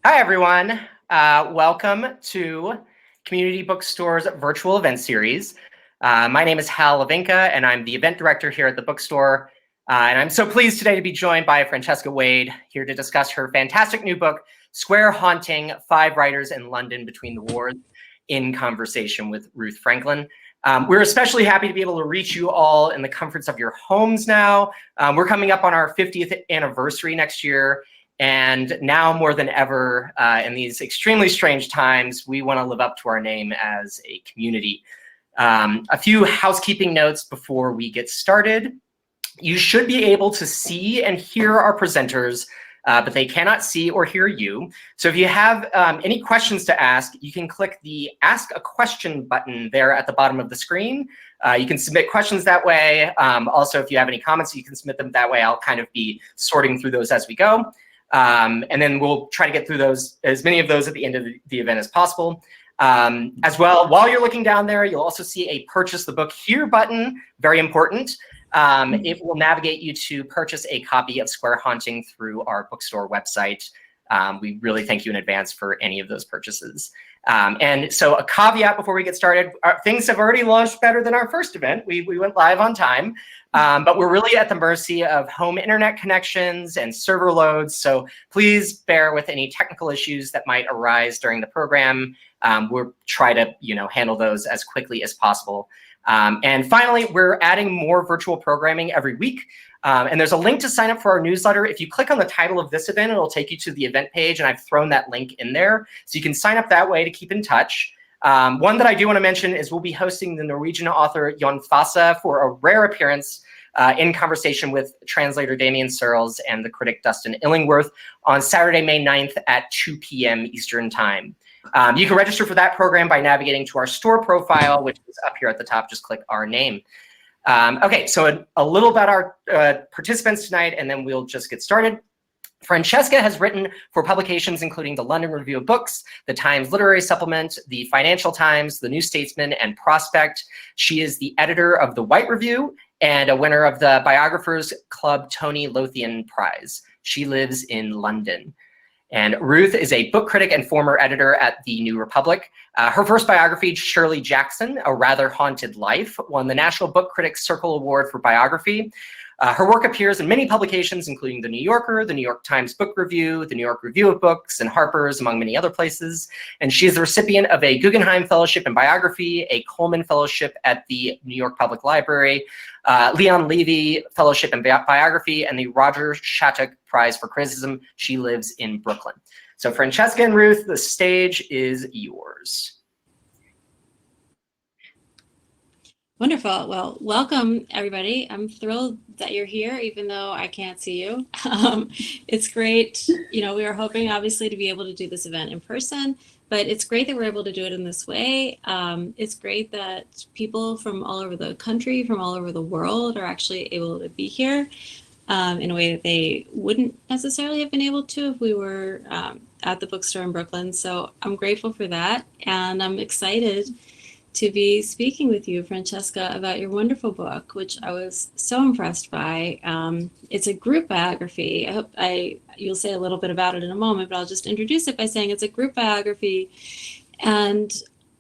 Hi, everyone. Welcome to Community Bookstore's virtual event series. My name is Hal Levinka, and I'm the event director here at the bookstore. And I'm so pleased today to be joined by Francesca Wade, here to discuss her fantastic new book, Square Haunting: 5 Writers in London Between the Wars, in conversation with Ruth Franklin. We're especially happy to be able to reach you all in the comforts of your homes now. We're coming up on our 50th anniversary next year. And now more than ever, in these extremely strange times, we want to live up to our name as a community. A few housekeeping notes before we get started. You should be able to see and hear our presenters, but they cannot see or hear you. So if you have any questions to ask, you can click the Ask a Question button there at the bottom of the screen. You can submit questions that way. Also, if you have any comments, you can submit them that way. I'll kind of be sorting through those as we go. And then we'll try to get through those, as many of those at the end of the event as possible. As well, while you're looking down there, you'll also see a Purchase the Book Here button, very important. It will navigate you to purchase a copy of Square Haunting through our bookstore website. We really thank you in advance for any of those purchases. And so a caveat before we get started, things have already launched better than our first event. We went live on time. But we're really at the mercy of home internet connections and server loads. So please bear with any technical issues that might arise during the program. We'll try to handle those as quickly as possible. And finally, we're adding more virtual programming every week. And there's a link to sign up for our newsletter. If you click on the title of this event, it'll take you to the event page. And I've thrown that link in there. So you can sign up that way to keep in touch. One that I do want to mention is we'll be hosting the Norwegian author Jon Fosse for a rare appearance in conversation with translator Damien Searles and the critic Dustin Illingworth on Saturday, May 9th at 2 p.m. Eastern Time. You can register for that program by navigating to our store profile, which is up here at the top. Just click our name. Okay, so a little about our participants tonight, and then we'll just get started. Francesca has written for publications including the London Review of Books, the Times Literary Supplement, the Financial Times, the New Statesman, and Prospect. She is the editor of the White Review and a winner of the Biographers Club Tony Lothian Prize. She lives in London. And Ruth is a book critic and former editor at the New Republic. Her first biography, Shirley Jackson, A Rather Haunted Life, won the National Book Critics Circle Award for Biography. Her work appears in many publications, including The New Yorker, the New York Times Book Review, the New York Review of Books, and Harper's, among many other places. And she is the recipient of a Guggenheim Fellowship in Biography, a Coleman Fellowship at the New York Public Library, Leon Levy Fellowship in Biography, and the Roger Shattuck Prize for Criticism. She lives in Brooklyn. So Francesca and Ruth, the stage is yours. Wonderful. Well, welcome, everybody. I'm thrilled that you're here, even though I can't see you. It's great. We were hoping, obviously, to be able to do this event in person, but it's great that we're able to do it in this way. It's great that people from all over the country, from all over the world, are actually able to be here in a way that they wouldn't necessarily have been able to if we were at the bookstore in Brooklyn. So I'm grateful for that, and I'm excited to be speaking with you, Francesca, about your wonderful book, which I was so impressed by. It's a group biography. I hope you'll say a little bit about it in a moment, but I'll just introduce it by saying it's a group biography. And,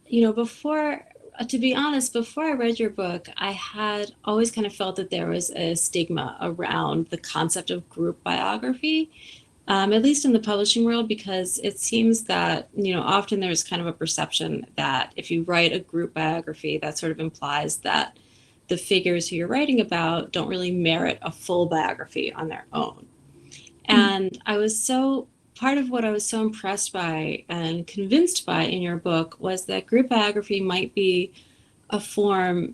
to be honest, before I read your book, I had always kind of felt that there was a stigma around the concept of group biography. At least in the publishing world, because it seems that, often there's kind of a perception that if you write a group biography, that sort of implies that the figures who you're writing about don't really merit a full biography on their own. And part of what I was so impressed by and convinced by in your book was that group biography might be a form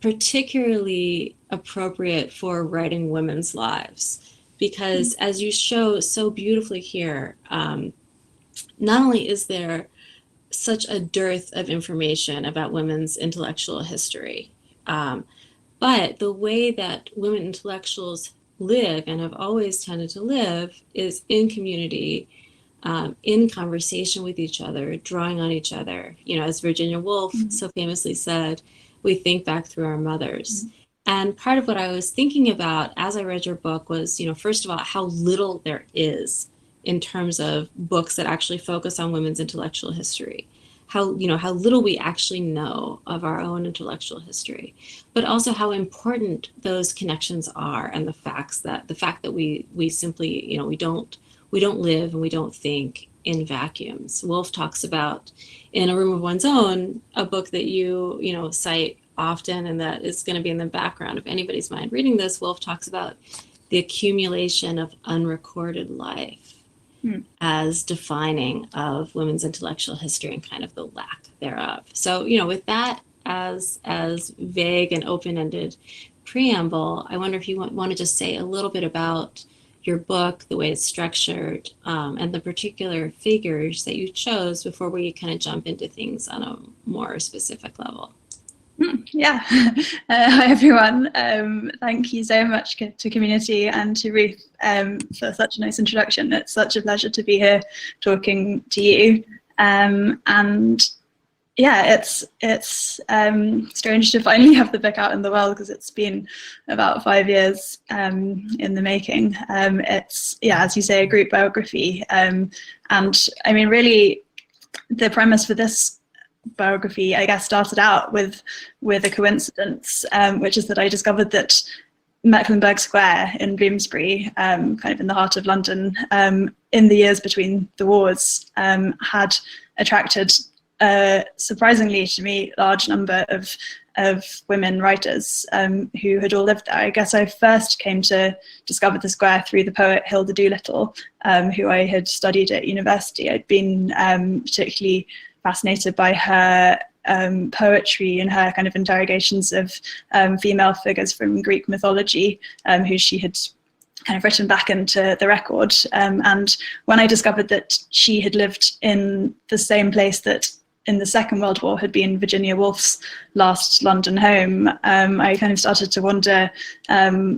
particularly appropriate for writing women's lives. Because as you show so beautifully here, not only is there such a dearth of information about women's intellectual history, but the way that women intellectuals live and have always tended to live is in community, in conversation with each other, drawing on each other. As Virginia Woolf so famously said, we think back through our mothers. And part of what I was thinking about as I read your book was, first of all, how little there is in terms of books that actually focus on women's intellectual history. How little we actually know of our own intellectual history, but also how important those connections are, and the fact that we simply, we don't live and we don't think in vacuums. Woolf talks about In a Room of One's Own, a book that you cite often and that is going to be in the background of anybody's mind reading this. Woolf talks about the accumulation of unrecorded life as defining of women's intellectual history and kind of the lack thereof. So, with that as vague and open-ended preamble, I wonder if you want to just say a little bit about your book, the way it's structured, and the particular figures that you chose before we kind of jump into things on a more specific level. Yeah. Hi, everyone. Thank you so much to Community and to Ruth for such a nice introduction. It's such a pleasure to be here talking to you. And yeah, it's strange to finally have the book out in the world, because it's been about 5 years in the making. It's, as you say, a group biography. And I mean, really, the premise for this biography, I guess, started out with a coincidence, which is that I discovered that Mecklenburgh Square in Bloomsbury, kind of in the heart of London, in the years between the wars, had attracted a surprisingly, to me, large number of women writers who had all lived there. I guess I first came to discover the square through the poet Hilda Doolittle, who I had studied at university. I'd been particularly fascinated by her poetry and her kind of interrogations of female figures from Greek mythology, who she had kind of written back into the record. And when I discovered that she had lived in the same place that in the Second World War had been Virginia Woolf's last London home, I kind of started to wonder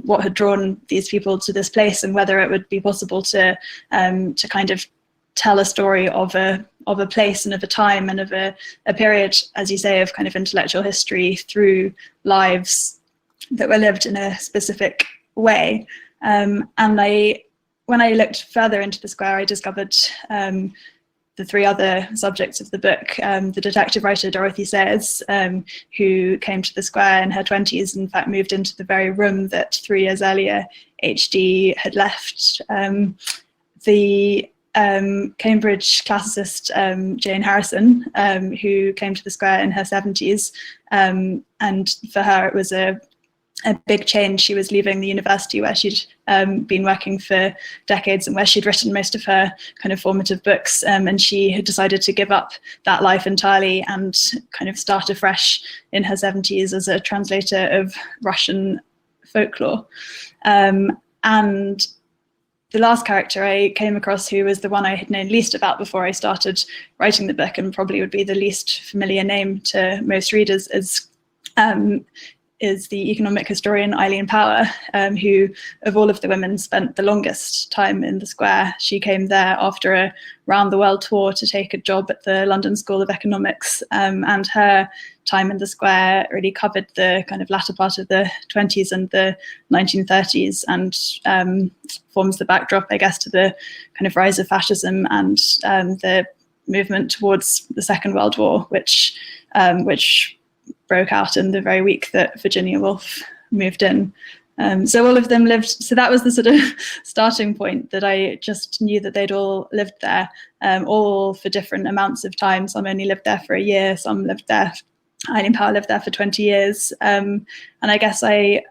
what had drawn these people to this place, and whether it would be possible to kind of tell a story of a place and of a time and of a period, as you say, of kind of intellectual history through lives that were lived in a specific way. And when I looked further into the square, I discovered the three other subjects of the book. The detective writer Dorothy Sayers, who came to the square in her 20s, in fact moved into the very room that 3 years earlier HD had left. The Cambridge classicist Jane Harrison, who came to the square in her 70s, and for her it was a big change. She was leaving the university where she'd been working for decades and where she'd written most of her kind of formative books, and she had decided to give up that life entirely and kind of start afresh in her 70s as a translator of Russian folklore. And the last character I came across, who was the one I had known least about before I started writing the book, and probably would be the least familiar name to most readers, is the economic historian Eileen Power, who, of all of the women, spent the longest time in the square. She came there after a round-the-world tour to take a job at the London School of Economics, and her time in the square really covered the kind of latter part of the 20s and the 1930s, and forms the backdrop, I guess, to the kind of rise of fascism and the movement towards the Second World War, which broke out in the very week that Virginia Woolf moved in. So all of them lived, so that was the sort of starting point, that I just knew that they'd all lived there, all for different amounts of time. Some only lived there for a year, some lived there, Eileen Power lived there for 20 years. And I guess I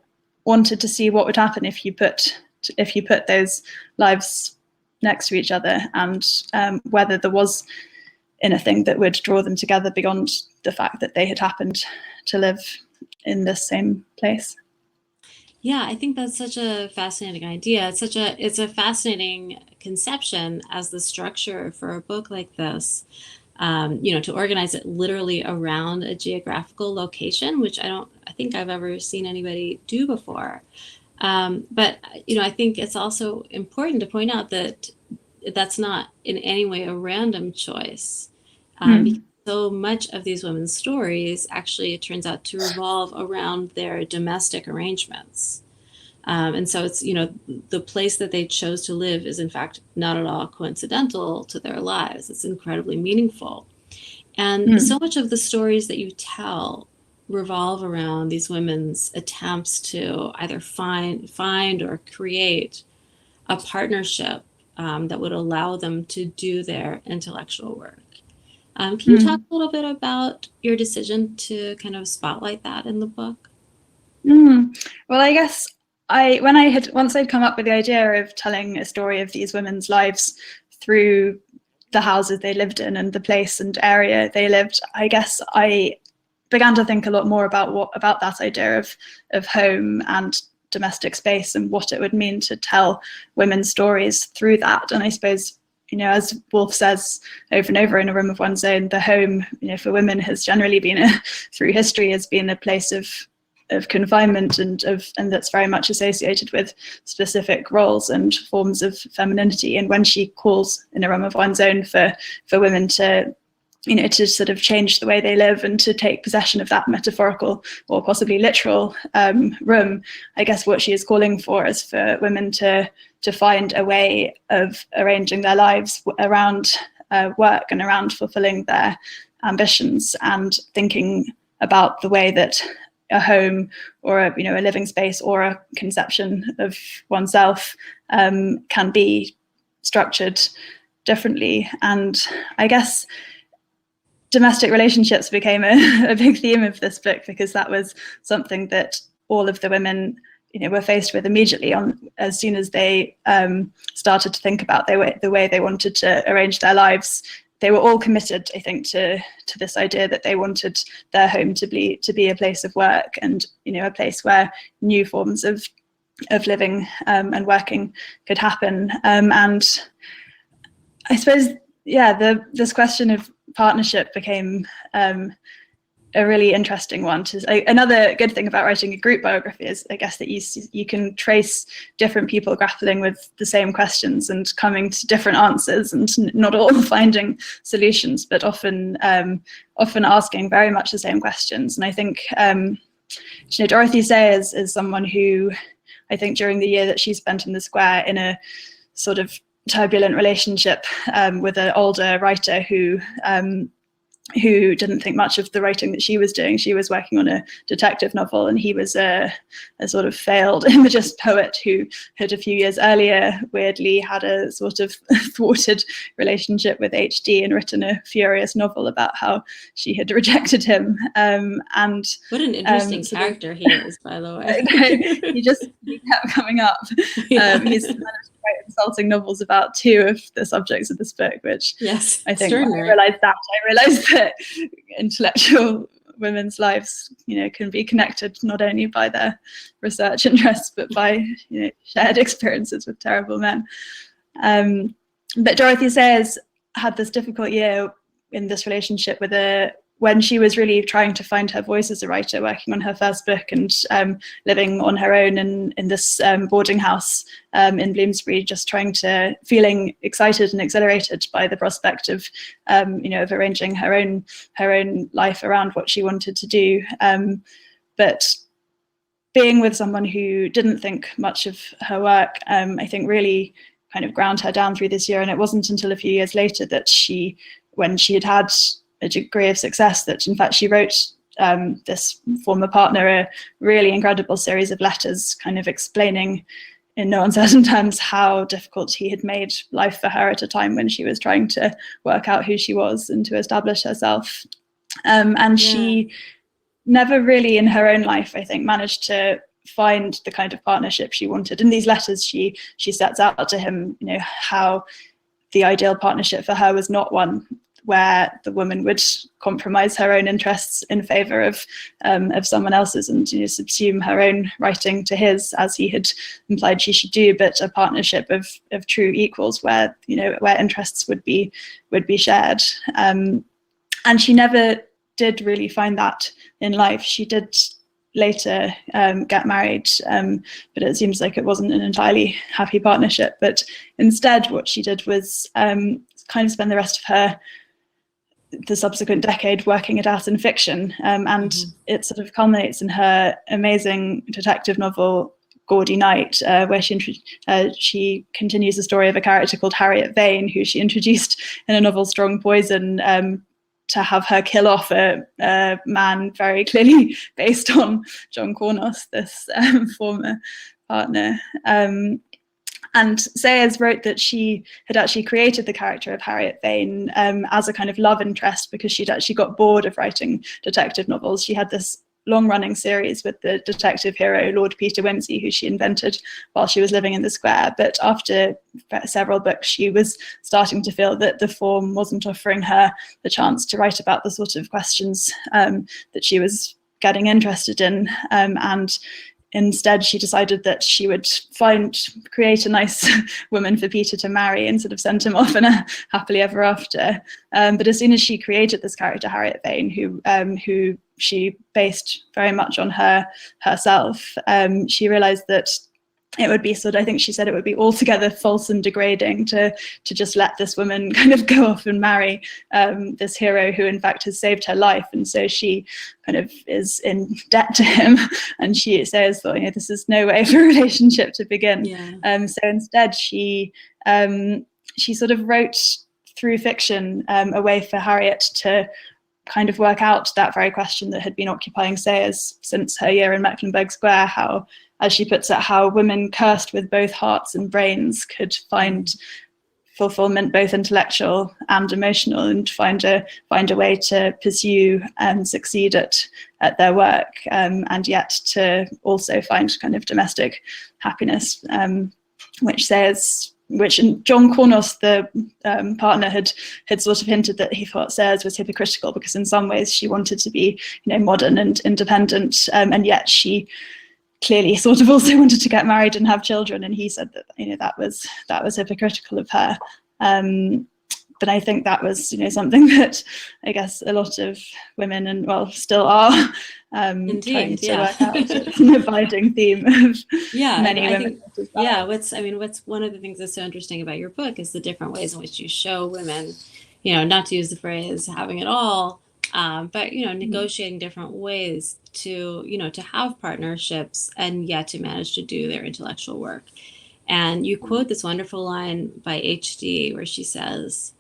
wanted to see what would happen if you put those lives next to each other, and whether there was anything that would draw them together beyond the fact that they had happened to live in this same place. Yeah, I think that's such a fascinating idea. It's a fascinating conception as the structure for a book like this. To organize it literally around a geographical location, which I think I've ever seen anybody do before. But I think it's also important to point out that that's not in any way a random choice. Because so much of these women's stories actually, it turns out, to revolve around their domestic arrangements. And so it's, the place that they chose to live is in fact not at all coincidental to their lives. It's incredibly meaningful. And so much of the stories that you tell revolve around these women's attempts to either find or create a partnership that would allow them to do their intellectual work. Can you talk a little bit about your decision to kind of spotlight that in the book? Well, I guess once I'd come up with the idea of telling a story of these women's lives through the houses they lived in and the place and area they lived, I guess I began to think a lot more about that idea of home and domestic space and what it would mean to tell women's stories through that. And I suppose, as Woolf says over and over in A Room of One's Own, the home, for women has generally been through history has been a place of confinement and that's very much associated with specific roles and forms of femininity. And when she calls in A Room of One's Own for women to sort of change the way they live and to take possession of that metaphorical or possibly literal room, I guess what she is calling for is for women to find a way of arranging their lives around work and around fulfilling their ambitions, and thinking about the way that a home or a living space or a conception of oneself can be structured differently. And I guess domestic relationships became a big theme of this book, because that was something that all of the women were faced with immediately as soon as they started to think about the way they wanted to arrange their lives. They were all committed, I think, to this idea that they wanted their home to be a place of work and a place where new forms of living and working could happen. And I suppose, this question of partnership became a really interesting one. Another good thing about writing a group biography is, I guess, that you can trace different people grappling with the same questions and coming to different answers, and not all finding solutions, but often asking very much the same questions. And I think Dorothy Say is someone who, I think, during the year that she spent in the Square in a sort of turbulent relationship with an older writer who didn't think much of the writing that she was doing. She was working on a detective novel, and he was a sort of failed imagist poet who had a few years earlier weirdly had a sort of thwarted relationship with HD and written a furious novel about how she had rejected him. And what an interesting character he is, by the way. he kept coming up. Yeah. He's managed to write insulting novels about two of the subjects of this book, which yes, I think when I realized that intellectual women's lives, can be connected not only by their research interests, but by shared experiences with terrible men. But Dorothy Sayers had this difficult year in this relationship when she was really trying to find her voice as a writer, working on her first book and living on her own in this boarding house in Bloomsbury, just feeling excited and exhilarated by the prospect of arranging her own life around what she wanted to do. But being with someone who didn't think much of her work, I think really kind of ground her down through this year. And it wasn't until a few years later that when she had a degree of success, that in fact she wrote this former partner a really incredible series of letters, kind of explaining in no uncertain terms how difficult he had made life for her at a time when she was trying to work out who she was and to establish herself. She never really in her own life, I think, managed to find the kind of partnership she wanted. In these letters, she sets out to him, how the ideal partnership for her was not one where the woman would compromise her own interests in favor of someone else's and subsume her own writing to his, as he had implied she should do, but a partnership of true equals where interests would be shared. And she never did really find that in life. She did later get married, but it seems like it wasn't an entirely happy partnership. But instead, what she did was kind of spend the rest of the subsequent decade working it out in fiction, and it sort of culminates in her amazing detective novel Gaudy Night, where she continues the story of a character called Harriet Vane, who she introduced in a novel, Strong Poison, to have her kill off a man very clearly based on John Cornos, this former partner. And Sayers wrote that she had actually created the character of Harriet Vane as a kind of love interest because she'd actually got bored of writing detective novels. She had this long-running series with the detective hero Lord Peter Wimsey, who she invented while she was living in the Square. But after several books, she was starting to feel that the form wasn't offering her the chance to write about the sort of questions that she was getting interested in. And instead, she decided that she would create a nice woman for Peter to marry and sort of send him off in a happily ever after. But as soon as she created this character, Harriet Vane, who she based very much on herself, she realized that it would be I think she said it would be altogether false and degrading to just let this woman kind of go off and marry this hero who in fact has saved her life. And so she kind of is in debt to him, and she says, well, this is no way for a relationship to begin. Yeah. So instead she sort of wrote through fiction a way for Harriet to kind of work out that very question that had been occupying Sayers since her year in Mecklenburgh Square, how, as she puts it, how women cursed with both hearts and brains could find fulfillment, both intellectual and emotional, and find a way to pursue and succeed at their work, and yet to also find kind of domestic happiness, which John Cornos, the partner, had sort of hinted that he thought Sayers was hypocritical because in some ways she wanted to be, modern and independent, and yet she clearly sort of also wanted to get married and have children. And he said that that was hypocritical of her. But I think that was something that I guess a lot of women, and still are, Indeed, trying to work out. It's an abiding theme of many women. What's one of the things that's so interesting about your book is the different ways in which you show women, not to use the phrase having it all, but negotiating different ways to have partnerships and yet to manage to do their intellectual work. And you quote this wonderful line by H.D. where she says,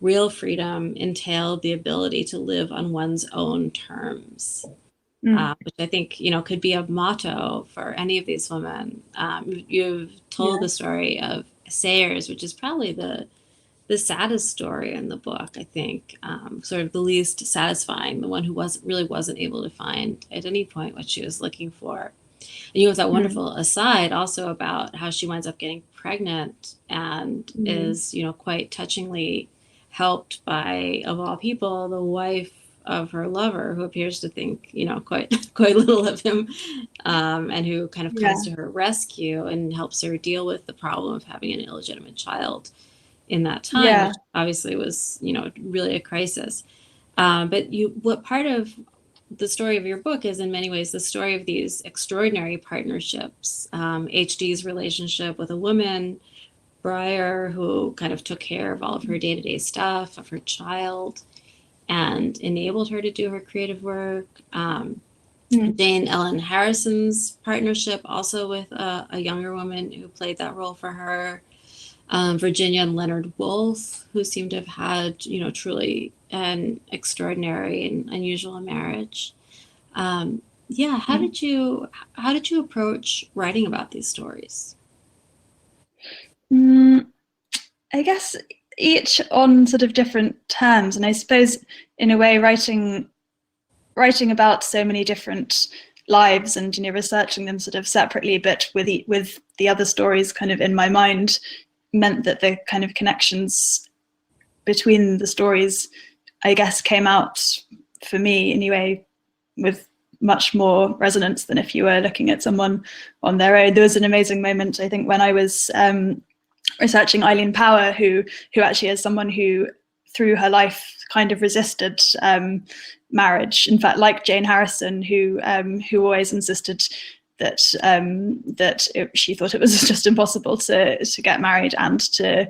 "Real freedom entailed the ability to live on one's own terms," which I think, could be a motto for any of these women. You've told the story of Sayers, which is probably the saddest story in the book, I think, sort of the least satisfying, the one who wasn't able to find at any point what she was looking for. And you have that wonderful aside also about how she winds up getting pregnant and is, quite touchingly helped by, of all people, the wife of her lover, who appears to think, quite little of him, and who kind of comes to her rescue and helps her deal with the problem of having an illegitimate child in that time, which obviously was, really a crisis. But what part of the story of your book is in many ways the story of these extraordinary partnerships. HD's relationship with a woman, Briar, who kind of took care of all of her day-to-day stuff, of her child, and enabled her to do her creative work. Jane Ellen Harrison's partnership also with a younger woman who played that role for her. Virginia and Leonard Woolf, who seem to have had, truly an extraordinary and unusual marriage. How did you approach writing about these stories? I guess each on sort of different terms, and I suppose in a way writing about so many different lives and researching them sort of separately, but with the other stories kind of in my mind, meant that the kind of connections between the stories, I guess, came out for me anyway with much more resonance than if you were looking at someone on their own. There was an amazing moment, I think, when I was researching Eileen Power, who actually is someone who through her life kind of resisted marriage. In fact, like Jane Harrison, who always insisted that she thought it was just impossible to get married and to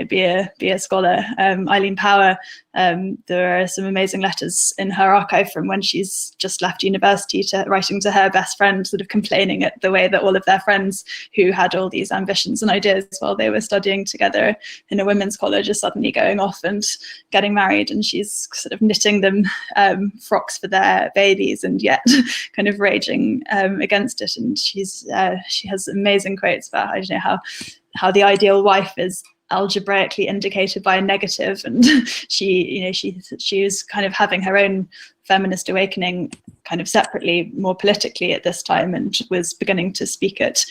be a scholar. Eileen Power there are some amazing letters in her archive from when she's just left university to writing to her best friend, sort of complaining at the way that all of their friends who had all these ambitions and ideas while they were studying together in a women's college are suddenly going off and getting married, and she's sort of knitting them frocks for their babies and yet kind of raging against it. And she has amazing quotes about, I don't know, how the ideal wife is algebraically indicated by a negative, and she was kind of having her own feminist awakening kind of separately, more politically at this time, and was beginning to speak at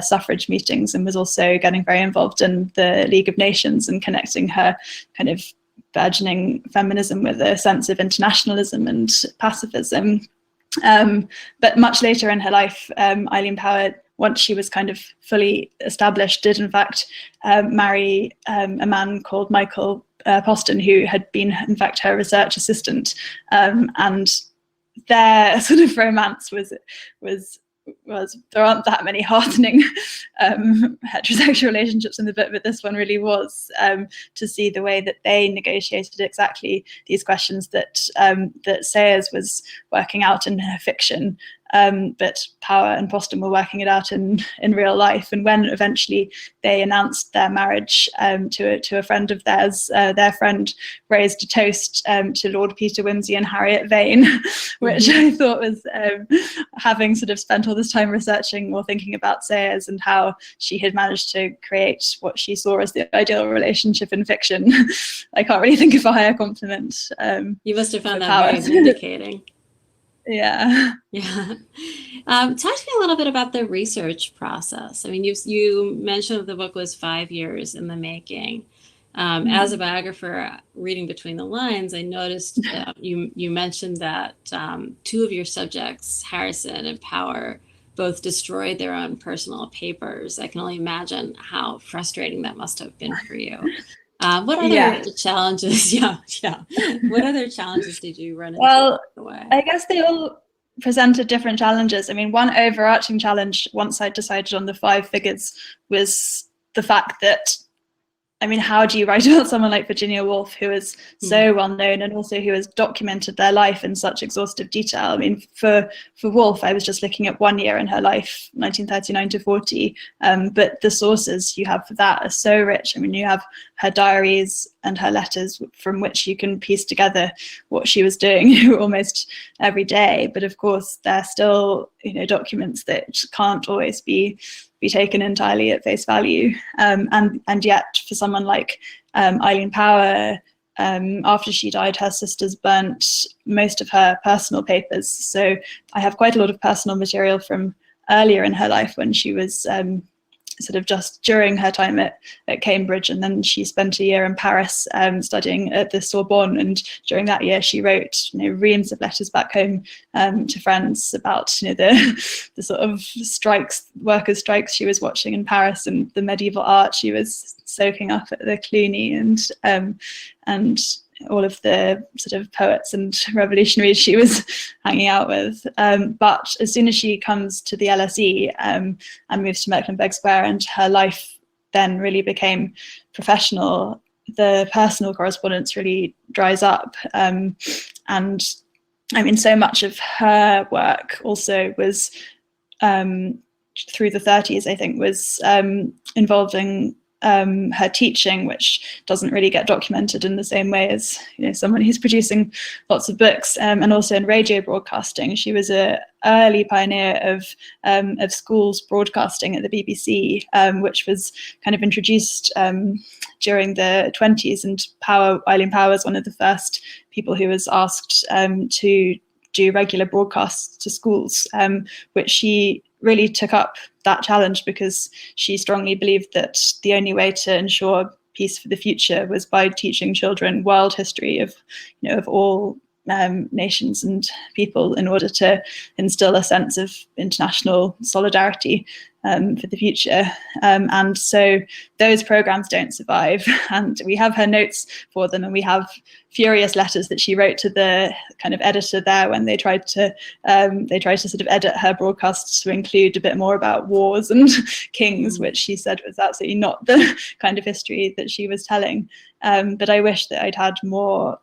suffrage meetings, and was also getting very involved in the League of Nations and connecting her kind of burgeoning feminism with a sense of internationalism and pacifism. But much later in her life, Eileen Power, once she was kind of fully established, did in fact marry a man called Michael Poston, who had been in fact her research assistant, and their sort of romance was there aren't that many heartening heterosexual relationships in the book, but this one really was, to see the way that they negotiated exactly these questions that Sayers was working out in her fiction, but Power and Poston were working it out in real life. And when eventually they announced their marriage to a friend of theirs, their friend raised a toast to Lord Peter Wimsey and Harriet Vane, which I thought was, having sort of spent all this time researching or thinking about Sayers and how she had managed to create what she saw as the ideal relationship in fiction, I can't really think of a higher compliment. You must have found that Power. very vindicating. Yeah. Talk to me a little bit about the research process. I mean, you mentioned that the book was 5 years in the making. As a biographer, reading between the lines, I noticed you mentioned that two of your subjects, Harrison and Power, both destroyed their own personal papers. I can only imagine how frustrating that must have been for you. What other challenges? What other challenges did you run into? Well, the way? I guess they all presented different challenges. I mean, one overarching challenge, once I decided on the 5 figures, was the fact that, I mean, how do you write about someone like Virginia Woolf, who is so well known and also who has documented their life in such exhaustive detail? I mean, for Woolf, I was just looking at 1 year in her life, 1939 to 40, but the sources you have for that are so rich. I mean, you have her diaries and her letters from which you can piece together what she was doing almost every day. But of course, they're still, documents that can't always be taken entirely at face value. And yet for someone like Eileen Power, after she died, her sisters burnt most of her personal papers. So I have quite a lot of personal material from earlier in her life when she was sort of just during her time at Cambridge, and then she spent a year in Paris studying at the Sorbonne, and during that year she wrote reams of letters back home to friends about the sort of workers' strikes she was watching in Paris and the medieval art she was soaking up at the Cluny, and all of the sort of poets and revolutionaries she was hanging out with. But as soon as she comes to the LSE and moves to Mecklenburgh Square, and her life then really became professional, the personal correspondence really dries up. And I mean, so much of her work also was through the 30s, I think, was involving her teaching, which doesn't really get documented in the same way as someone who's producing lots of books, and also in radio broadcasting. She was an early pioneer of schools broadcasting at the BBC, which was kind of introduced during the 20s, and Eileen Power was one of the first people who was asked to do regular broadcasts to schools, which she really took up that challenge because she strongly believed that the only way to ensure peace for the future was by teaching children world history of all nations and people in order to instill a sense of international solidarity for the future. And so those programs don't survive. And we have her notes for them, and we have furious letters that she wrote to the kind of editor there when they tried to sort of edit her broadcasts to include a bit more about wars and kings, which she said was absolutely not the kind of history that she was telling. But I wish that I'd had more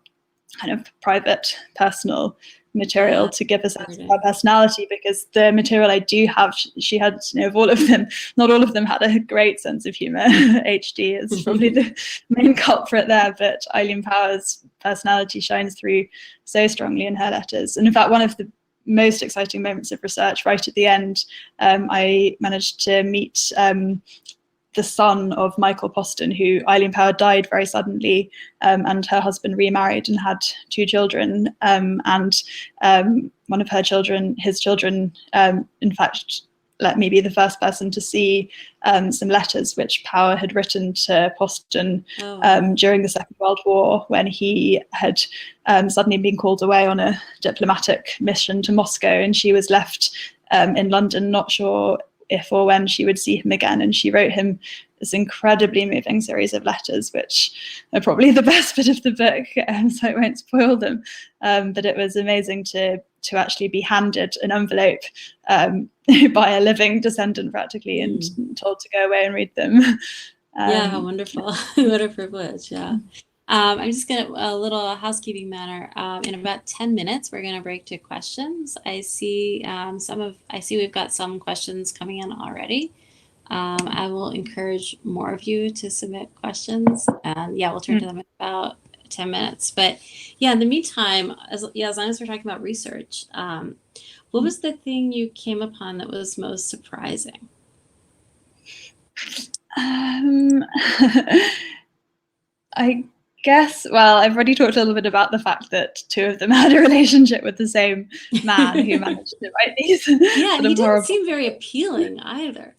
kind of private, personal material to give a sense of her personality, because the material I do have, she had, of all of them, not all of them had a great sense of humor. HD is probably the main culprit there, but Eileen Power's personality shines through so strongly in her letters. And in fact, one of the most exciting moments of research right at the end, I managed to meet the son of Michael Poston, who Eileen Power died very suddenly, and her husband remarried and had 2 children. And one of her children, his children, in fact, let me be the first person to see some letters which Power had written to Poston during the Second World War, when he had suddenly been called away on a diplomatic mission to Moscow, and she was left in London, not sure if or when she would see him again. And she wrote him this incredibly moving series of letters, which are probably the best bit of the book, so I won't spoil them. But it was amazing to actually be handed an envelope by a living descendant practically, and told to go away and read them. Yeah, how wonderful. What a privilege. Yeah. I'm just going to, a little housekeeping matter. In about 10 minutes, we're going to break to questions. I see we've got some questions coming in already. I will encourage more of you to submit questions, and we'll turn to them in about 10 minutes. But yeah, in the meantime, as long as we're talking about research, what was the thing you came upon that was most surprising? I guess, well, I've already talked a little bit about the fact that 2 of them had a relationship with the same man who managed to write these. Yeah, he didn't seem very appealing either.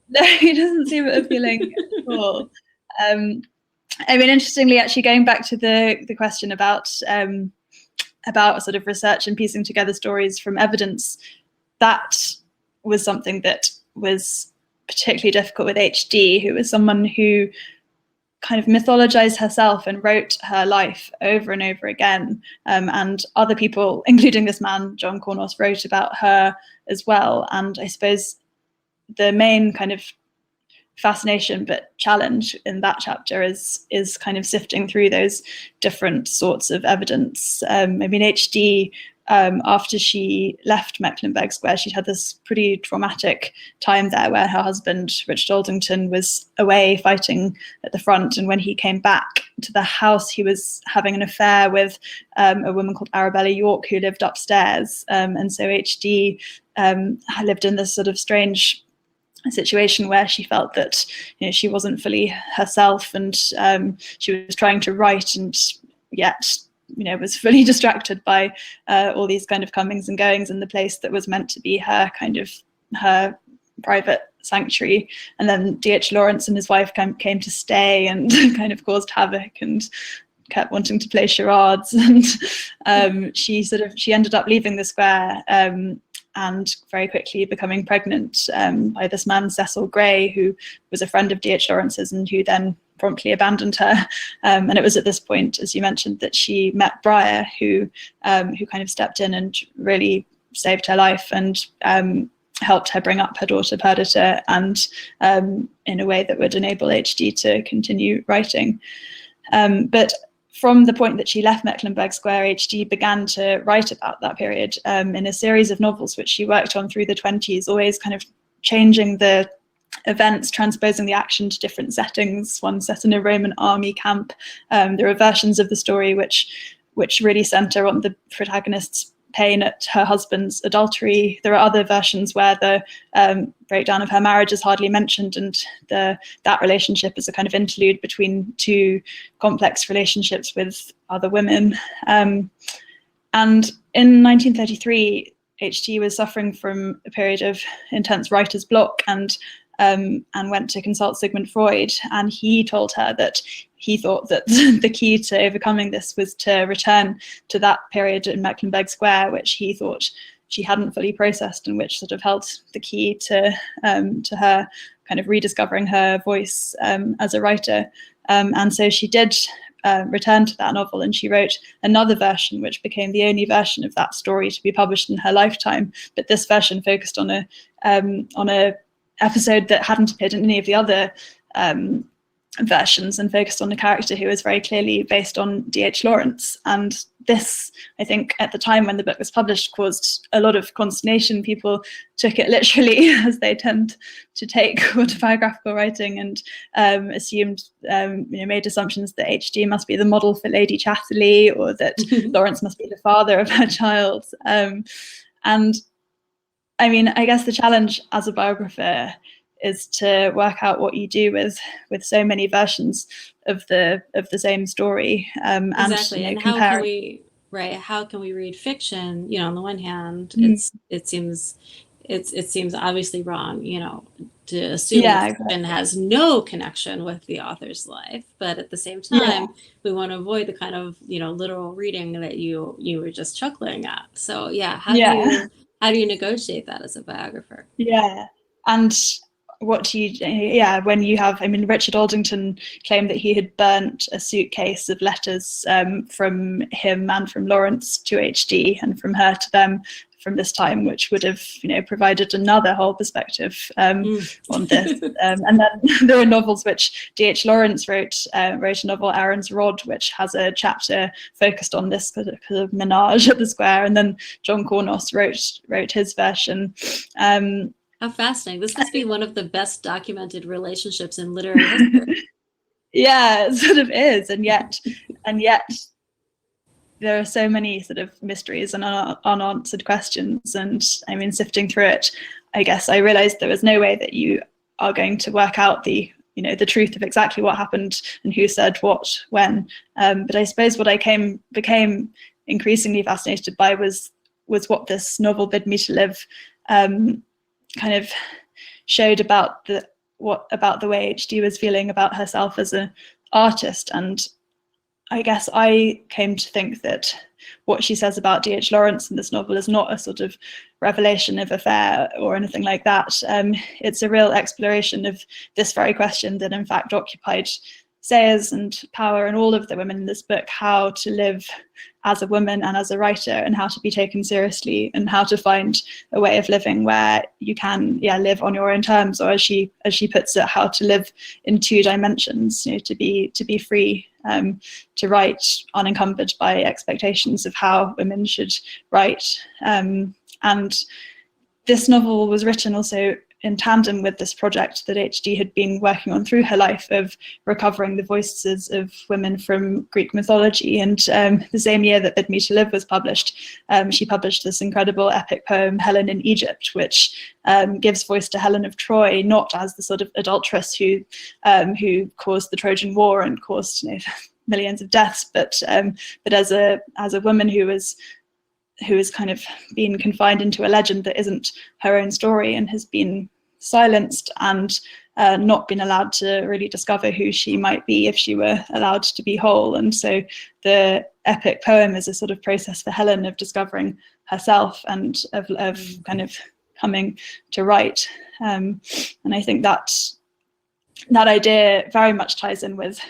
No, he doesn't seem appealing at all. I mean, interestingly, actually going back to the question about sort of research and piecing together stories from evidence, that was something that was particularly difficult with HD, who was someone who kind of mythologized herself and wrote her life over and over again. And other people, including this man, John Cornos, wrote about her as well. And I suppose the main kind of fascination but challenge in that chapter is kind of sifting through those different sorts of evidence. I mean, HD, after she left Mecklenburgh Square, she'd had this pretty traumatic time there where her husband, Richard Aldington, was away fighting at the front. And when he came back to the house, he was having an affair with a woman called Arabella York, who lived upstairs. And so HD lived in this sort of strange situation where she felt that, she wasn't fully herself, and she was trying to write, and yet was fully distracted by all these kind of comings and goings in the place that was meant to be her private sanctuary. And then D.H. Lawrence and his wife came to stay and kind of caused havoc and kept wanting to play charades. And she ended up leaving the square and very quickly becoming pregnant by this man, Cecil Gray, who was a friend of D.H. Lawrence's and who then promptly abandoned her. And it was at this point, as you mentioned, that she met Briar, who kind of stepped in and really saved her life and helped her bring up her daughter Perdita, and in a way that would enable HD to continue writing. But from the point that she left Mecklenburgh Square, HD began to write about that period in a series of novels which she worked on through the 20s, always kind of changing the events, transposing the action to different settings. One set in a Roman army camp. There are versions of the story which really center on the protagonist's pain at her husband's adultery. There are other versions where the breakdown of her marriage is hardly mentioned, and that relationship is a kind of interlude between 2 complex relationships with other women. And in 1933, HD was suffering from a period of intense writer's block, and and went to consult Sigmund Freud, and he told her that he thought that the key to overcoming this was to return to that period in Mecklenburgh Square, which he thought she hadn't fully processed, and which sort of held the key to her kind of rediscovering her voice as a writer. And so she did return to that novel, and she wrote another version, which became the only version of that story to be published in her lifetime. But this version focused on a episode that hadn't appeared in any of the other versions, and focused on a character who was very clearly based on D.H. Lawrence. And this, I think, at the time when the book was published, caused a lot of consternation. People took it literally, as they tend to take autobiographical writing, and assumed, made assumptions that H.G. must be the model for Lady Chatterley, or that Lawrence must be the father of her child. And I mean, I guess the challenge as a biographer is to work out what you do with so many versions of the same story. Exactly. And compare. How can we read fiction? On the one hand, it seems obviously wrong, to assume that fiction has no connection with the author's life, but at the same time, we want to avoid the kind of literal reading that you were just chuckling at. So how do you negotiate that as a biographer? And what do you, when you have, Richard Aldington claimed that he had burnt a suitcase of letters from him and from Lawrence to H.D. and from her to them from this time, which would have, provided another whole perspective on this. And then there are novels which D.H. Lawrence wrote a novel, Aaron's Rod, which has a chapter focused on this kind of menage at the square. And then John Cornos wrote his version. How fascinating. This must be one of the best documented relationships in literary history. Yeah, it sort of is. And yet there are so many sort of mysteries and unanswered questions. And sifting through it, I guess I realized there was no way that you are going to work out the truth of exactly what happened and who said what when. But I suppose what I became increasingly fascinated by was what this novel Bid Me to Live kind of showed about the way H.D. was feeling about herself as an artist. And I guess I came to think that what she says about D.H. Lawrence in this novel is not a sort of revelation of affair or anything like that. It's a real exploration of this very question that in fact occupied Sayers and Power and all of the women in this book: how to live as a woman and as a writer, and how to be taken seriously, and how to find a way of living where you can live on your own terms, or as she puts it, how to live in two dimensions, to be free, to write unencumbered by expectations of how women should write. And this novel was written also in tandem with this project that H.D. had been working on through her life of recovering the voices of women from Greek mythology. And the same year that Bid Me to Live was published, she published this incredible epic poem, Helen in Egypt, which gives voice to Helen of Troy, not as the sort of adulteress who caused the Trojan War and caused millions of deaths, but as a woman who has kind of been confined into a legend that isn't her own story, and has been silenced and not been allowed to really discover who she might be if she were allowed to be whole. And so the epic poem is a sort of process for Helen of discovering herself and of kind of coming to write. And I think that idea very much ties in with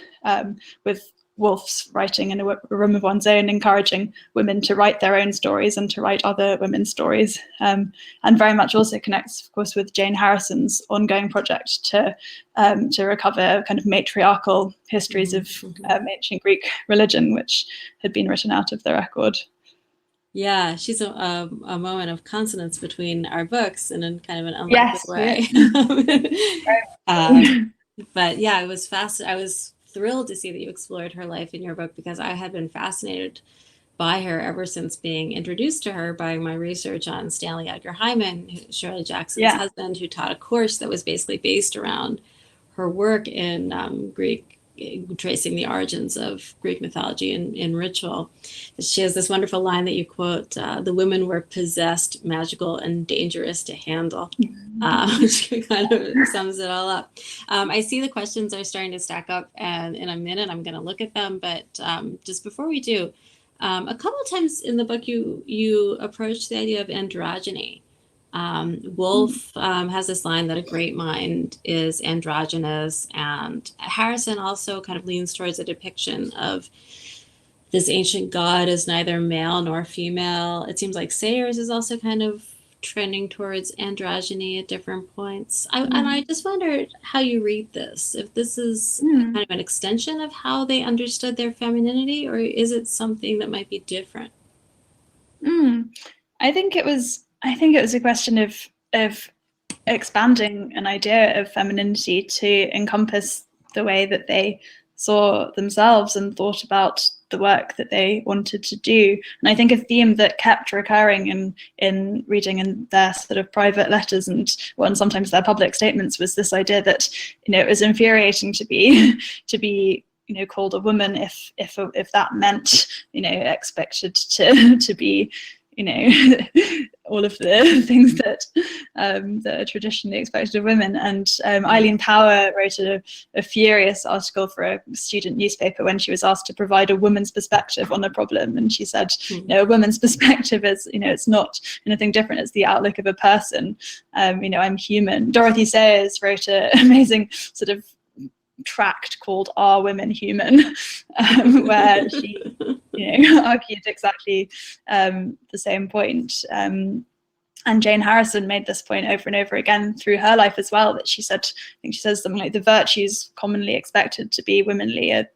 Woolf's writing in a room of one's own, encouraging women to write their own stories and to write other women's stories, and very much also connects, of course, with Jane Harrison's ongoing project to recover kind of matriarchal histories of ancient Greek religion, which had been written out of the record. Yeah, she's a moment of consonance between our books in a kind of an unlikely way. But yeah, it was I was thrilled to see that you explored her life in your book, because I had been fascinated by her ever since being introduced to her by my research on Stanley Edgar Hyman, Shirley Jackson's husband, who taught a course that was basically based around her work in Greek tracing the origins of Greek mythology and ritual. She has this wonderful line that you quote, the women were possessed, magical, and dangerous to handle, which kind of sums it all up. I see the questions are starting to stack up, and in a minute I'm going to look at them, but just before we do, a couple of times in the book you approach the idea of androgyny. Woolf has this line that a great mind is androgynous, and Harrison also kind of leans towards a depiction of this ancient god as neither male nor female. It seems like Sayers is also kind of trending towards androgyny at different points. And I just wondered how you read this, if this is kind of an extension of how they understood their femininity, or is it something that might be different? I think it was a question of expanding an idea of femininity to encompass the way that they saw themselves and thought about the work that they wanted to do. And I think a theme that kept recurring in reading in their sort of private letters and sometimes their public statements was this idea that, it was infuriating to be called a woman if that meant, expected to be, all of the things that are traditionally expected of women. And Eileen Power wrote a furious article for a student newspaper when she was asked to provide a woman's perspective on a problem. And she said, a woman's perspective is, it's not anything different. It's the outlook of a person. I'm human. Dorothy Sayers wrote an amazing sort of tract called Are Women Human? Where she argued exactly the same point. And Jane Harrison made this point over and over again through her life as well, that she said, I think she says something like, the virtues commonly expected to be womanly are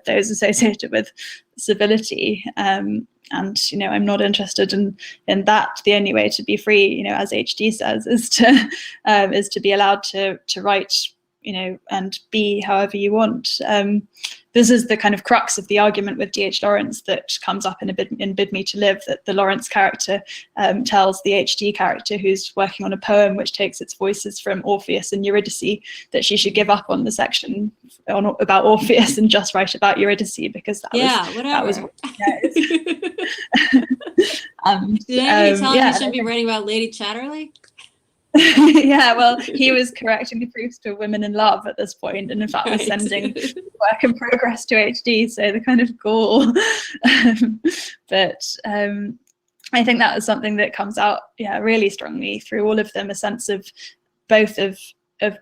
those associated with civility. And I'm not interested in that. The only way to be free, as HD says, is to be allowed to write, and be however you want. This is the kind of crux of the argument with D.H. Lawrence that comes up in Bid Me to Live, that the Lawrence character tells the HD character, who's working on a poem which takes its voices from Orpheus and Eurydice, that she should give up on the section about Orpheus and just write about Eurydice, because that was what she knows. Did anybody tell him he shouldn't be writing about Lady Chatterley? Yeah, well, he was correcting the proofs to Women in Love at this point, and in fact was sending work in progress to HD, so the kind of gall. But I think that is something that comes out, really strongly through all of them, a sense of both of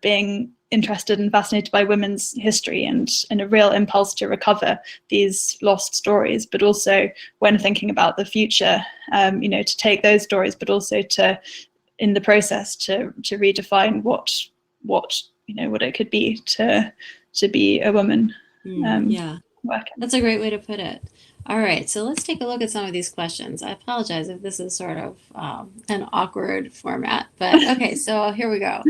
being interested and fascinated by women's history and a real impulse to recover these lost stories, but also when thinking about the future, to take those stories, but also to, in the process, to redefine what it could be to be a woman. Working. That's a great way to put it. All right, so let's take a look at some of these questions. I apologize if this is sort of an awkward format, but okay, so here we go.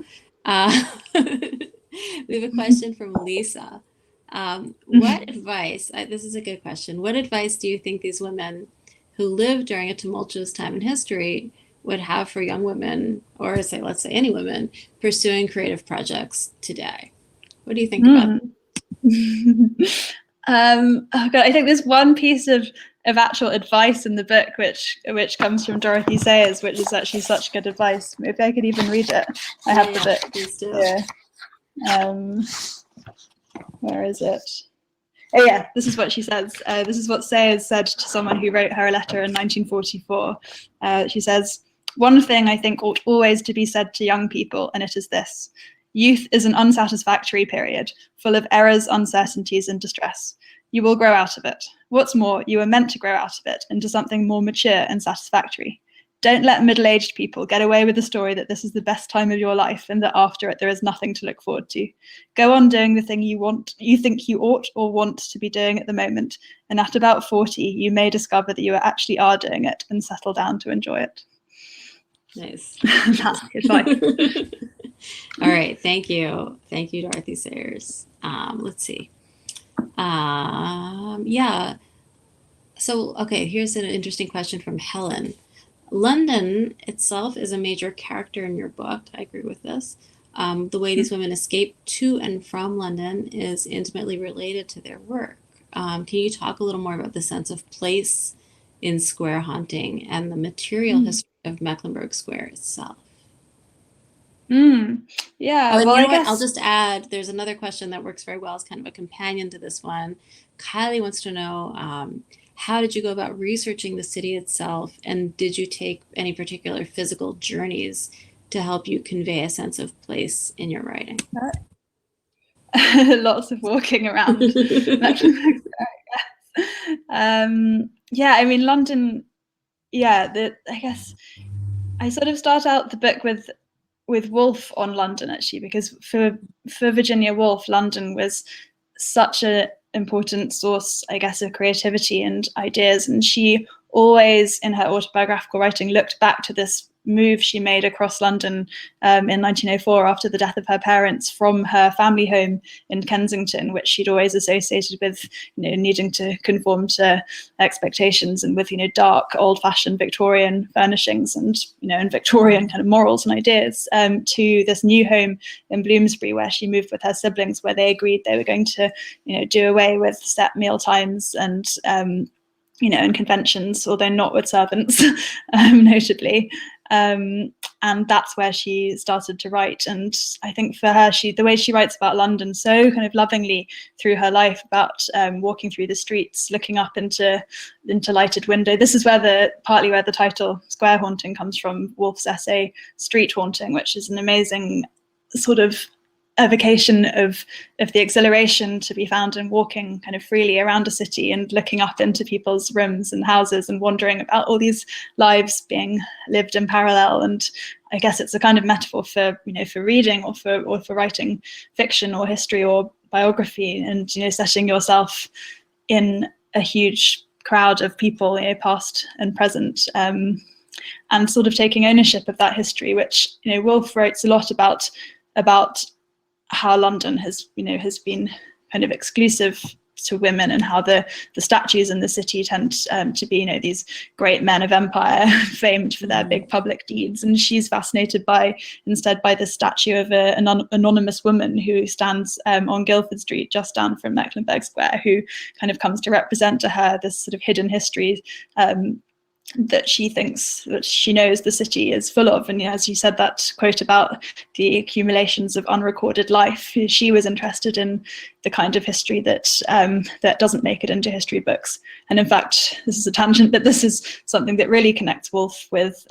We have a question from Lisa. What advice, this is a good question, what advice do you think these women who lived during a tumultuous time in history would have for young women, or let's say any women, pursuing creative projects today? What do you think about I think there's one piece of actual advice in the book which comes from Dorothy Sayers, which is actually such good advice. Maybe I could even read it. I have the book. Please do. Where is it? Oh yeah, this is what she says. This is what Sayers said to someone who wrote her a letter in 1944. She says, "One thing I think ought always to be said to young people, and it is this. Youth is an unsatisfactory period, full of errors, uncertainties, and distress. You will grow out of it. What's more, you are meant to grow out of it into something more mature and satisfactory. Don't let middle-aged people get away with the story that this is the best time of your life and that after it there is nothing to look forward to. Go on doing the thing you think you ought or want to be doing at the moment, and at about 40, you may discover that you actually are doing it and settle down to enjoy it." Nice. That's the advice. All right, thank you, Dorothy Sayers. Let's see. So, okay, here's an interesting question from Helen. London itself is a major character in your book. I agree with this. the way these women escape to and from London is intimately related to their work. Can you talk a little more about the sense of place in square haunting and the material history of Mecklenburgh Square itself? Yeah, Oh, and well, you know I what? guess I'll just add, there's another question that works very well as kind of a companion to this one. Kylie wants to know, how did you go about researching the city itself, and did you take any particular physical journeys to help you convey a sense of place in your writing? lots of walking around Mecklenburgh Square. Yeah, I mean, London, I guess I sort of start out the book with Woolf on London, actually, because for Virginia Woolf, London was such an important source, I guess, of creativity and ideas. And she always, in her autobiographical writing, looked back to this move she made across London in 1904 after the death of her parents from her family home in Kensington, which she'd always associated with, needing to conform to expectations and with, dark, old-fashioned Victorian furnishings and, and Victorian kind of morals and ideas, to this new home in Bloomsbury, where she moved with her siblings, where they agreed they were going to, do away with set meal times and and conventions, although not with servants, notably. And that's where she started to write. And I think for her, the way she writes about London so kind of lovingly through her life, about walking through the streets, looking up into lighted window. This is partly where the title Square Haunting comes from, Woolf's essay Street Haunting, which is an amazing sort of evocation of the exhilaration to be found in walking kind of freely around a city and looking up into people's rooms and houses and wondering about all these lives being lived in parallel. And I guess it's a kind of metaphor for for reading or for writing fiction or history or biography, and setting yourself in a huge crowd of people, past and present, and sort of taking ownership of that history, which Woolf writes a lot about how London has been kind of exclusive to women, and how the statues in the city tend to be these great men of empire famed for their big public deeds. And she's fascinated instead by the statue of an anonymous woman who stands on Guildford Street, just down from Mecklenburgh Square, who kind of comes to represent to her this sort of hidden history that she thinks, that she knows the city is full of. And as you said, that quote about the accumulations of unrecorded life, she was interested in the kind of history that doesn't make it into history books. And in fact, this is a tangent, but this is something that really connects Woolf with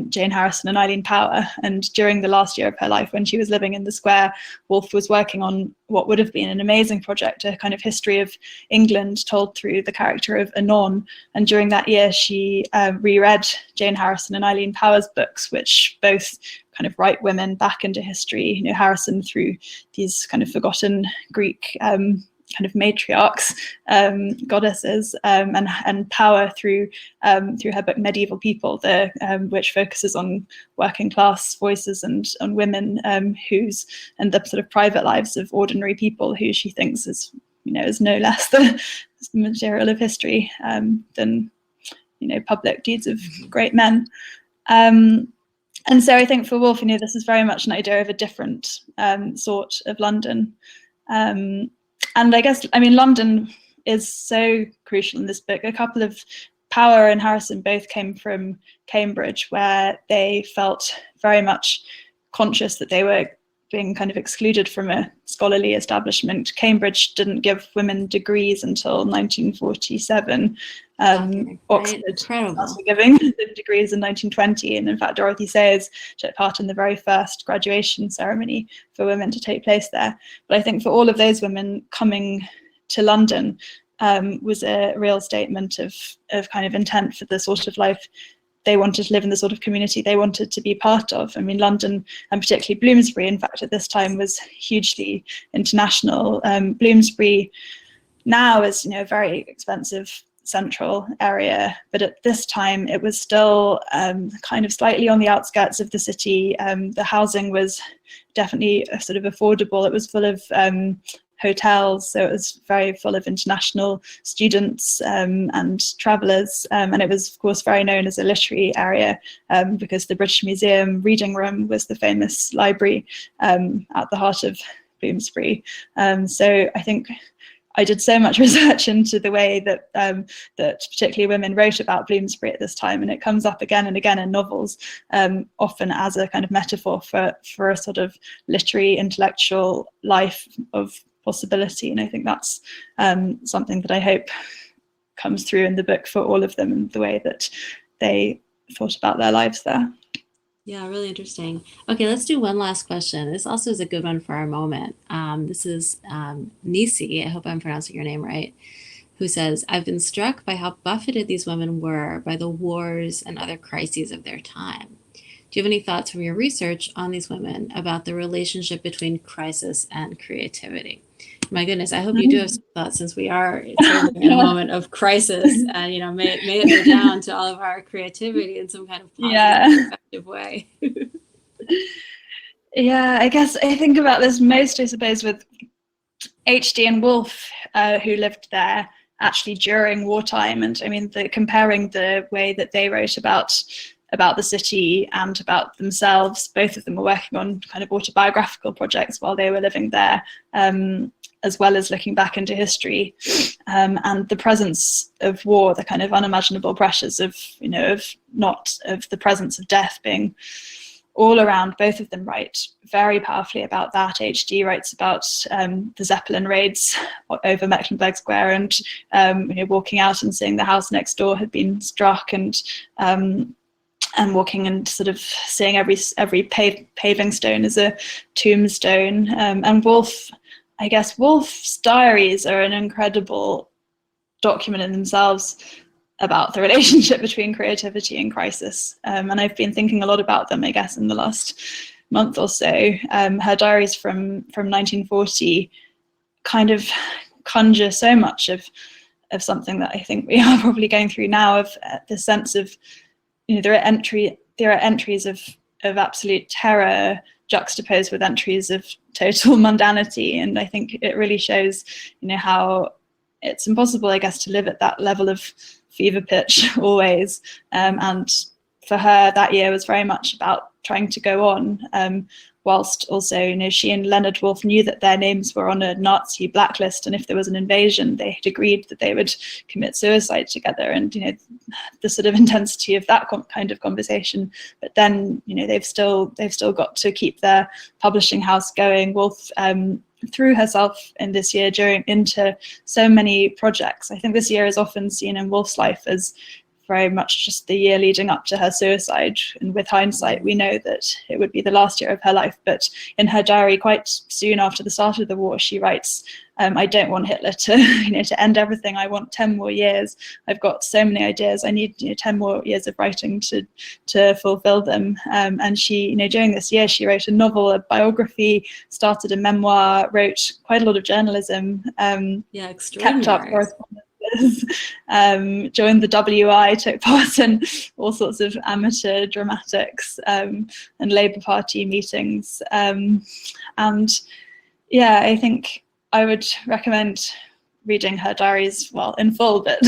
Jane Harrison and Eileen Power. And during the last year of her life, when she was living in the square, Woolf was working on what would have been an amazing project, a kind of history of England told through the character of Anon. And during that year, she reread Jane Harrison and Eileen Power's books, which both kind of write women back into history. Harrison through these kind of forgotten Greek kind of matriarchs, goddesses, and Power through her book Medieval People, which focuses on working class voices and on women and the sort of private lives of ordinary people, who she thinks is no less the material of history than public deeds of great men. And so I think for Woolf, this is very much an idea of a different sort of London. And I guess, London is so crucial in this book. A couple of Power and Harrison both came from Cambridge, where they felt very much conscious that they were being kind of excluded from a scholarly establishment. Cambridge didn't give women degrees until 1947. Oxford started giving the degrees in 1920, and in fact Dorothy Sayers took part in the very first graduation ceremony for women to take place there. But I think for all of those women, coming to London was a real statement of kind of intent for the sort of life they wanted to live, in the sort of community they wanted to be part of. London, and particularly Bloomsbury, in fact, at this time was hugely international. Bloomsbury now is, a very expensive central area, but at this time it was still kind of slightly on the outskirts of the city. The housing was definitely sort of affordable. It was full of hotels, so it was very full of international students and travellers, and it was of course very known as a literary area because the British Museum Reading Room was the famous library at the heart of Bloomsbury. So I think I did so much research into the way that that particularly women wrote about Bloomsbury at this time, and it comes up again and again in novels, often as a kind of metaphor for a sort of literary intellectual life of possibility. And I think that's something that I hope comes through in the book for all of them, and the way that they thought about their lives there. Yeah, really interesting. Okay, let's do one last question. This also is a good one for our moment. This is Nisi, I hope I'm pronouncing your name right, who says, I've been struck by how buffeted these women were by the wars and other crises of their time. Do you have any thoughts from your research on these women about the relationship between crisis and creativity? My goodness, I hope you do have some thoughts, since we are in a moment of crisis, and may it go down to all of our creativity in some kind of positive, effective way. Yeah, I guess I think about this most, I suppose, with HD and Woolf, who lived there actually during wartime, and I mean, comparing the way that they wrote about the city and about themselves. Both of them were working on kind of autobiographical projects while they were living there, as well as looking back into history, and the presence of war, the kind of unimaginable pressures of the presence of death being all around. Both of them write very powerfully about that. HD writes about the Zeppelin raids over Mecklenburgh Square, and walking out and seeing the house next door had been struck, and walking and sort of seeing every paving stone as a tombstone. And Woolf's diaries are an incredible document in themselves about the relationship between creativity and crisis. And I've been thinking a lot about them, I guess, in the last month or so. Her diaries from 1940 kind of conjure so much of something that I think we are probably going through now, of the sense of, there are entries of absolute terror juxtaposed with entries of total mundanity, and I think it really shows how it's impossible, I guess, to live at that level of fever pitch always, and for her that year was very much about trying to go on, whilst also she and Leonard Woolf knew that their names were on a Nazi blacklist, and if there was an invasion they had agreed that they would commit suicide together, and the sort of intensity of that kind of conversation. But then they've still got to keep their publishing house going. Woolf threw herself in this year into so many projects. I think this year is often seen in Woolf's life as very much just the year leading up to her suicide, and with hindsight we know that it would be the last year of her life. But in her diary, quite soon after the start of the war, she writes, I don't want Hitler to end everything. I want 10 more years. I've got so many ideas. I need 10 more years of writing to fulfill them. And she, during this year, she wrote a novel, a biography, started a memoir, wrote quite a lot of journalism. Kept up correspondence. Joined the WI, took part in all sorts of amateur dramatics and Labour Party meetings, and I think I would recommend reading her diaries, in full, but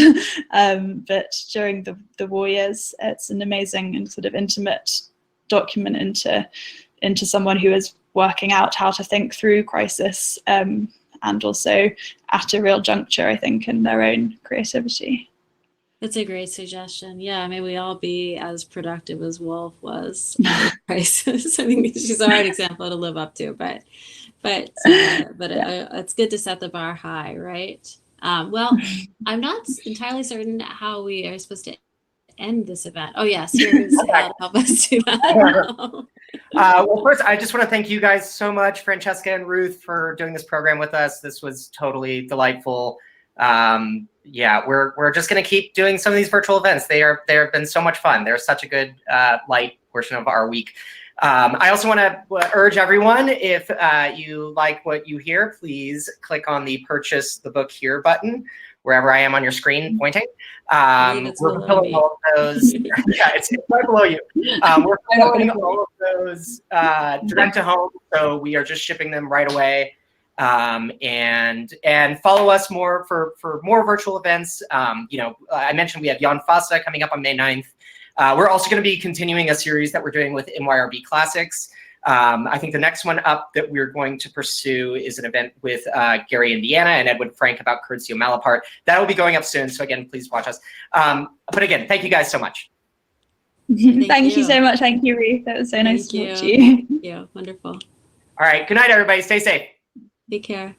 during the war years. It's an amazing and sort of intimate document into someone who is working out how to think through crisis, and also at a real juncture, I think, in their own creativity. That's a great suggestion. Yeah, may we all be as productive as Woolf was at a crisis. I think she's a hard example to live up to, but it's good to set the bar high, right? Well, I'm not entirely certain how we are supposed to end this event. Oh yes, here's Hal to help us do that. Well, first, I just want to thank you guys so much, Francesca and Ruth, for doing this program with us. This was totally delightful. We're just going to keep doing some of these virtual events. They have been so much fun. They're such a good light portion of our week. I also want to urge everyone, if you like what you hear, please click on the purchase the book here button, wherever I am on your screen pointing. We're fulfilling all of those. Yeah, it's right below you. We're fulfilling all of those direct to home, so we are just shipping them right away. and follow us more for more virtual events. You know, I mentioned we have Jan Fossa coming up on May 9th. We're also going to be continuing a series that we're doing with NYRB Classics. I think the next one up that we're going to pursue is an event with Gary Indiana and Edwin Frank about Curzio Malaparte. That will be going up soon, so again, please watch us. But again, thank you guys so much. Thank you so much. Thank you, Ruth. That was so nice to talk to you. Yeah, wonderful. All right, good night, everybody. Stay safe. Take care.